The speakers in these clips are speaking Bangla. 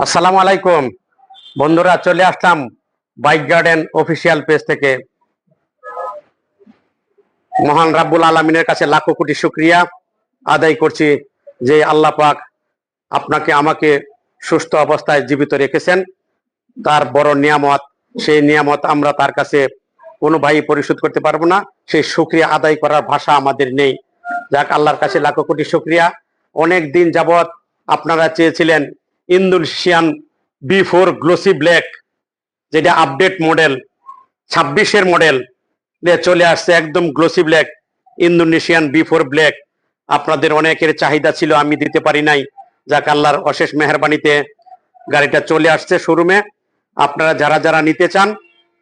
আসসালামু আলাইকুম বন্ধুরা, চলে আসলাম বাইক গার্ডেন অফিসিয়াল পেজ থেকে। মহান রাব্বুল আলামিনের কাছে লাখো কোটি শুকরিয়া আদায় করছি যে আল্লাহ পাক আপনাকে আমাকে সুস্থ অবস্থায় জীবিত রেখেছেন। তার বড় নিয়ামত, সেই নিয়ামত আমরা তার কাছে কোনো ভাই পরিশোধ করতে পারবো না। সেই শুকরিয়া আদায় করার ভাষা আমাদের নেই। যাক, আল্লাহর কাছে লাখো কোটি শুকরিয়া। অনেক দিন যাবত আপনারা চেয়েছিলেন ইন্দোনেশিয়ান B4 গ্লোসি ব্ল্যাক, যেটা আপডেট মডেল 26-এর মডেল চলে আসছে, একদম glossy black Indonesian B4 black. আপনাদের অনেকের চাহিদা ছিল, আমি দিতে পারি নাই। যাক, আল্লাহর অশেষ মেহেরবানিতে গাড়িটা চলে আসছে শোরুমে। আপনারা যারা যারা নিতে চান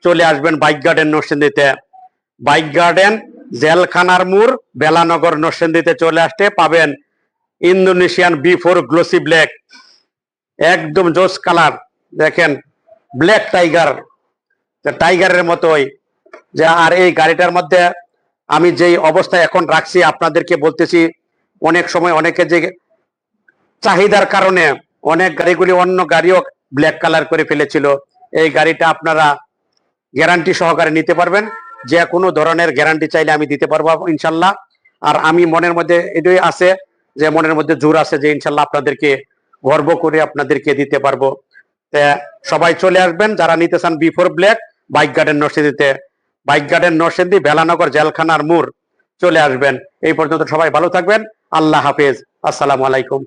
চলে আসবেন বাইক গার্ডেন নরসিংদীতে। বাইক গার্ডেন জেলখানার মোড় বেলানগর নরসিংদীতে চলে আসতে পাবেন ইন্দোনেশিয়ান B4 গ্লোসি ব্ল্যাক, একদম জোস কালার। দেখেন, ব্ল্যাক টাইগার, টাইগারের মতোই। যে আর এই গাড়িটার মধ্যে আমি যেই অবস্থায় এখন রাখছি আপনাদেরকে বলতেছি, অনেক সময় অনেকে যে চাহিদার কারণে অনেক গাড়িগুলি অন্য গাড়িও ব্ল্যাক কালার করে ফেলেছিল। এই গাড়িটা আপনারা গ্যারান্টি সহকারে নিতে পারবেন। যে কোনো ধরনের গ্যারান্টি চাইলে আমি দিতে পারবো ইনশাল্লাহ। আর আমি মনের মধ্যে এটাই আছে, যে মনের মধ্যে জোর আছে যে ইনশাল্লাহ আপনাদেরকে গর্ব করে আপনাদেরকে দিতে পারবো। সবাই চলে আসবেন যারা নিতে চান B4 ব্ল্যাক বাইক গার্ডেন নরসিংদীতে। বাইক গার্ডেন নরসিংদী বেলানগর জেলখানার মোড় চলে আসবেন। এই পর্যন্ত সবাই ভালো থাকবেন। আল্লাহ হাফেজ। আসসালামু আলাইকুম।